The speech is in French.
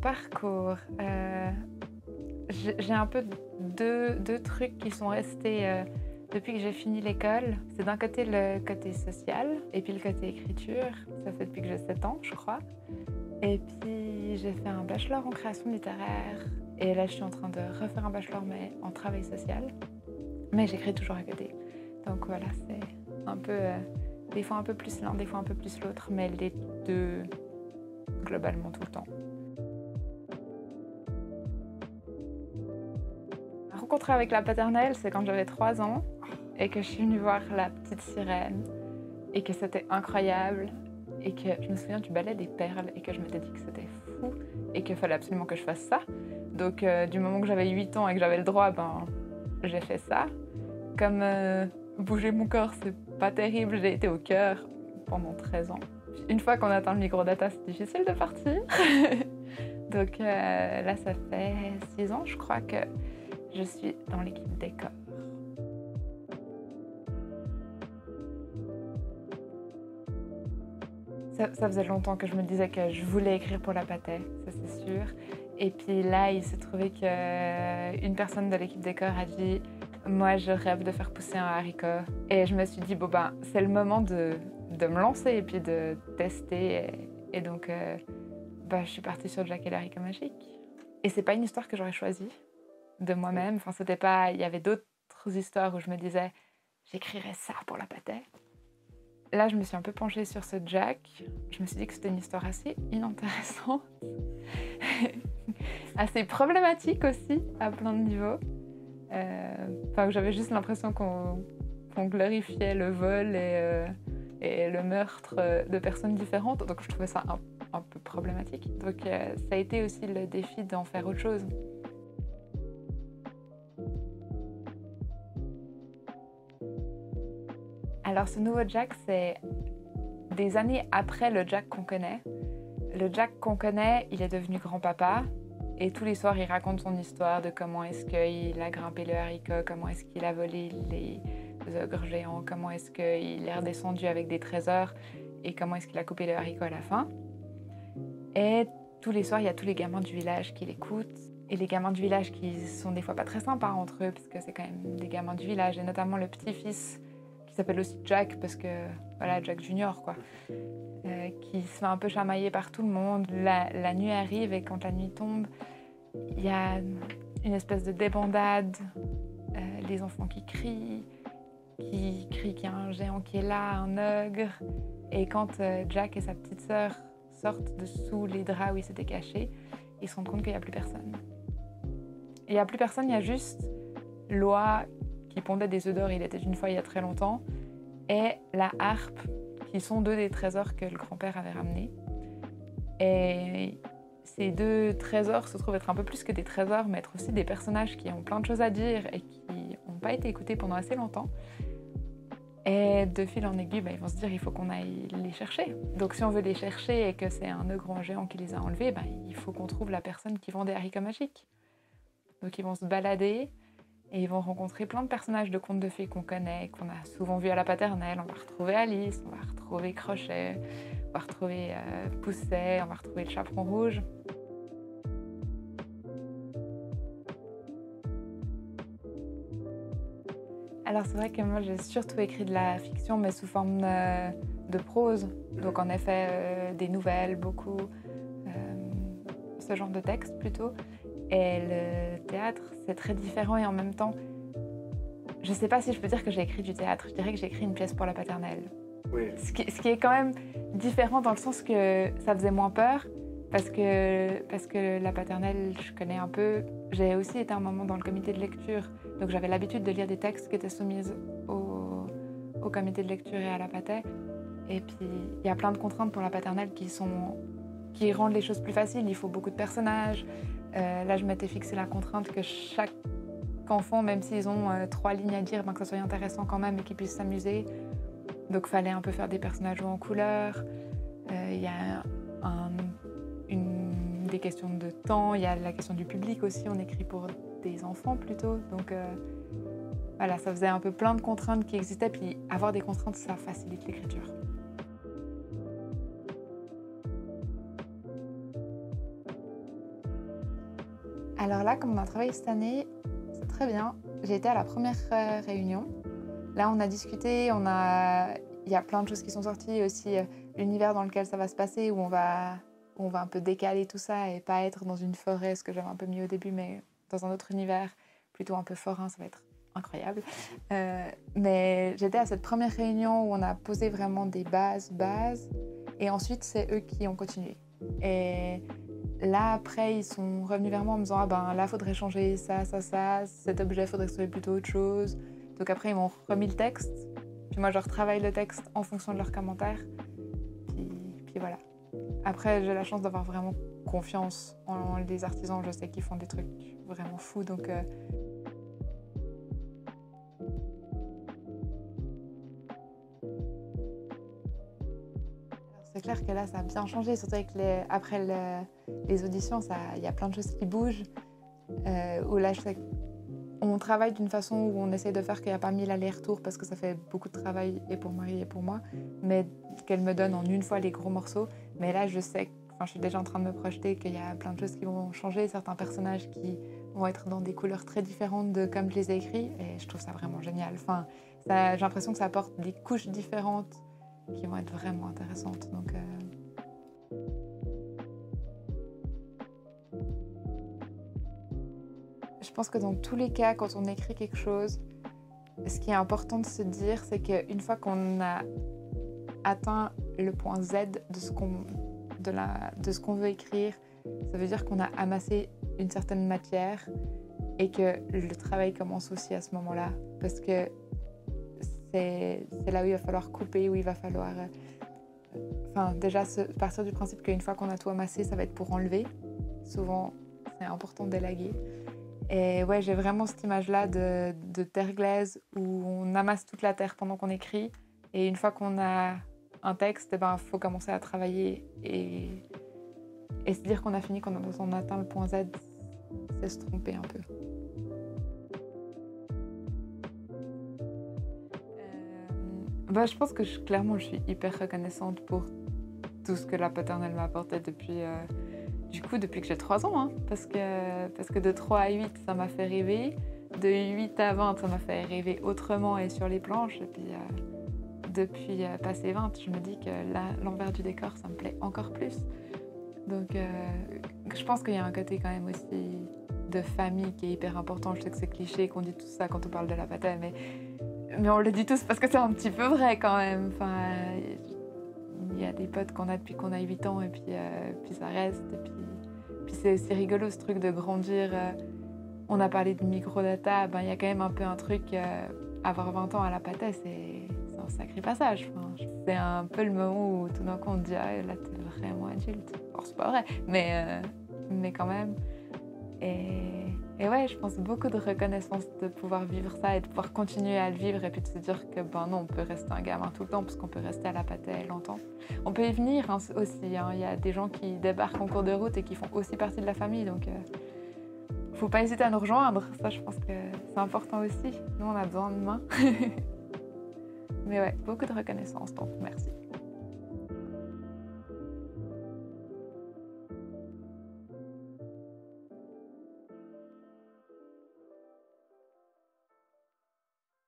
parcours, j'ai un peu deux trucs qui sont restés depuis que j'ai fini l'école. C'est d'un côté le côté social et puis le côté écriture. Ça fait depuis que j'ai 7 ans, je crois. Et puis j'ai fait un bachelor en création littéraire. Et là, je suis en train de refaire un bachelor, mais en travail social. Mais j'écris toujours à côté. Donc voilà, c'est un peu... des fois un peu plus l'un, des fois un peu plus l'autre, mais les deux, globalement, tout le temps. Rencontré avec la paternelle, c'est quand j'avais 3 ans et que je suis venue voir La Petite Sirène et que c'était incroyable et que je me souviens du ballet des perles et que je m'étais dit que c'était fou et qu'il fallait absolument que je fasse ça. Donc du moment que j'avais 8 ans et que j'avais le droit, j'ai fait ça. Comme bouger mon corps, c'est pas terrible, j'ai été au chœur pendant 13 ans. Une fois qu'on atteint le microdata, c'est difficile de partir. Donc là, ça fait 6 ans, je crois, que je suis dans l'équipe décor. Ça faisait longtemps que je me disais que je voulais écrire pour la Pathé, ça c'est sûr. Et puis là, il s'est trouvé qu'une personne de l'équipe décor a dit « Moi, je rêve de faire pousser un haricot ». Et je me suis dit « Bon c'est le moment de me lancer et puis de tester ». Et donc, je suis partie sur Jack et l'haricot magique. Et c'est pas une histoire que j'aurais choisie de moi-même. Enfin, c'était pas... Il y avait d'autres histoires où je me disais « J'écrirais ça pour la Pathé ». Là, je me suis un peu penchée sur ce Jack. Je me suis dit que c'était une histoire assez inintéressante, assez problématique aussi, à plein de niveaux. J'avais juste l'impression qu'on glorifiait le vol et le meurtre de personnes différentes. Donc, je trouvais ça un peu problématique. Donc, ça a été aussi le défi d'en faire autre chose. Alors, ce nouveau Jack, c'est des années après le Jack qu'on connaît. Le Jack qu'on connaît, il est devenu grand-papa. Et tous les soirs, il raconte son histoire de comment est-ce qu'il a grimpé le haricot, comment est-ce qu'il a volé les ogres géants, comment est-ce qu'il est redescendu avec des trésors et comment est-ce qu'il a coupé le haricot à la fin. Et tous les soirs, il y a tous les gamins du village qui l'écoutent. Et les gamins du village qui sont des fois pas très sympas entre eux, parce que c'est quand même des gamins du village, et notamment le petit-fils qui s'appelle aussi Jack, parce que, voilà, Jack Junior, quoi, qui se fait un peu chamailler par tout le monde. La nuit arrive, et quand la nuit tombe, il y a une espèce de débandade, les enfants qui crient qu'il y a un géant qui est là, un ogre. Et quand Jack et sa petite sœur sortent de sous les draps où ils s'étaient cachés, ils se rendent compte qu'il n'y a plus personne. Il n'y a plus personne, il y a juste Loa qui pondait des œufs d'or, il était une fois il y a très longtemps, et la harpe, qui sont deux des trésors que le grand-père avait ramenés. Et ces deux trésors se trouvent être un peu plus que des trésors, mais être aussi des personnages qui ont plein de choses à dire et qui n'ont pas été écoutés pendant assez longtemps. Et de fil en aiguille, ils vont se dire il faut qu'on aille les chercher. Donc si on veut les chercher et que c'est un ogre ou un géant qui les a enlevés, il faut qu'on trouve la personne qui vend des haricots magiques. Donc ils vont se balader et ils vont rencontrer plein de personnages de contes de fées qu'on connaît, qu'on a souvent vus à la paternelle. On va retrouver Alice, on va retrouver Crochet, on va retrouver Pousset, on va retrouver le chaperon rouge. Alors c'est vrai que moi j'ai surtout écrit de la fiction, mais sous forme de prose. Donc en effet des nouvelles, beaucoup, ce genre de texte plutôt. Et le théâtre, c'est très différent et en même temps, je ne sais pas si je peux dire que j'ai écrit du théâtre, je dirais que j'ai écrit une pièce pour la paternelle. Oui. Ce qui est quand même différent dans le sens que ça faisait moins peur, parce que la paternelle, je connais un peu. J'ai aussi été un moment dans le comité de lecture, donc j'avais l'habitude de lire des textes qui étaient soumis au comité de lecture et à la pathé. Et puis, il y a plein de contraintes pour la paternelle qui rendent les choses plus faciles. Il faut beaucoup de personnages. Là, je m'étais fixé la contrainte que chaque enfant, même s'ils ont 3 lignes à dire, que ça soit intéressant quand même et qu'ils puissent s'amuser. Donc, il fallait un peu faire des personnages en couleur. Il y a des questions de temps, il y a la question du public aussi. On écrit pour des enfants plutôt. Donc, voilà, ça faisait un peu plein de contraintes qui existaient. Puis, avoir des contraintes, ça facilite l'écriture. Alors là, comme on a travaillé cette année, c'est très bien. J'ai été à la première réunion. Là, on a discuté, il y a plein de choses qui sont sorties, et aussi l'univers dans lequel ça va se passer, où on va un peu décaler tout ça et pas être dans une forêt, ce que j'avais un peu mis au début, mais dans un autre univers, plutôt un peu forain, ça va être incroyable. Mais j'étais à cette première réunion où on a posé vraiment des bases, et ensuite, c'est eux qui ont continué. Et là, après, ils sont revenus vers moi en me disant « Ah ben là, il faudrait changer ça, cet objet, il faudrait que ce soit plutôt autre chose. » Donc après, ils m'ont remis le texte. Puis moi, je retravaille le texte en fonction de leurs commentaires. Puis voilà. Après, j'ai la chance d'avoir vraiment confiance en les artisans. Je sais qu'ils font des trucs vraiment fous. Donc, c'est clair que là, ça a bien changé. Surtout après les auditions, il y a plein de choses qui bougent. Où là, je sais qu'on travaille d'une façon où on essaie de faire qu'il n'y a pas 1000 allers-retours parce que ça fait beaucoup de travail et pour Marie et pour moi. Mais qu'elle me donne en une fois les gros morceaux. Mais là, je sais, je suis déjà en train de me projeter qu'il y a plein de choses qui vont changer. Certains personnages qui vont être dans des couleurs très différentes de comme je les ai écrits. Et je trouve ça vraiment génial. J'ai l'impression que ça apporte des couches différentes qui vont être vraiment intéressantes. Donc, je pense que dans tous les cas, quand on écrit quelque chose, ce qui est important de se dire, c'est qu'une fois qu'on a atteint le point Z de ce qu'on veut écrire, ça veut dire qu'on a amassé une certaine matière et que le travail commence aussi à ce moment-là. Parce que c'est là où il va falloir couper, où il va falloir... déjà, partir du principe qu'une fois qu'on a tout amassé, ça va être pour enlever. Souvent, c'est important d'élaguer. Et ouais, j'ai vraiment cette image-là de terre glaise où on amasse toute la terre pendant qu'on écrit. Et une fois qu'on a un texte, faut commencer à travailler et se dire qu'on a fini, qu'on a atteint le point Z, c'est se tromper un peu. Je pense que clairement, je suis hyper reconnaissante pour tout ce que la paternelle m'a apporté depuis que j'ai 3 ans. Parce que de 3 à 8, ça m'a fait rêver. De 8 à 20, ça m'a fait rêver autrement et sur les planches. Et puis, depuis passé 20, je me dis que l'envers du décor, ça me plaît encore plus. Donc, je pense qu'il y a un côté quand même aussi de famille qui est hyper important. Je sais que c'est cliché qu'on dit tout ça quand on parle de la patelle, mais on le dit tous parce que c'est un petit peu vrai quand même. Il y a des potes qu'on a depuis qu'on a 8 ans et puis ça reste. Et puis c'est rigolo ce truc de grandir. On a parlé de microdata, il y a quand même un peu un truc, avoir 20 ans à la patelle, c'est un sacré passage. C'est un peu le moment où tout d'un coup on te dit ah, là t'es vraiment adulte. Alors c'est pas vrai, mais quand même. Et ouais, je pense beaucoup de reconnaissance de pouvoir vivre ça et de pouvoir continuer à le vivre et puis de se dire que non, on peut rester un gamin tout le temps parce qu'on peut rester à la patelle longtemps. On peut y venir aussi. Il y a des gens qui débarquent en cours de route et qui font aussi partie de la famille. Donc, faut pas hésiter à nous rejoindre. Ça, je pense que c'est important aussi. Nous, on a besoin de mains. Mais ouais, beaucoup de reconnaissance. Donc, merci.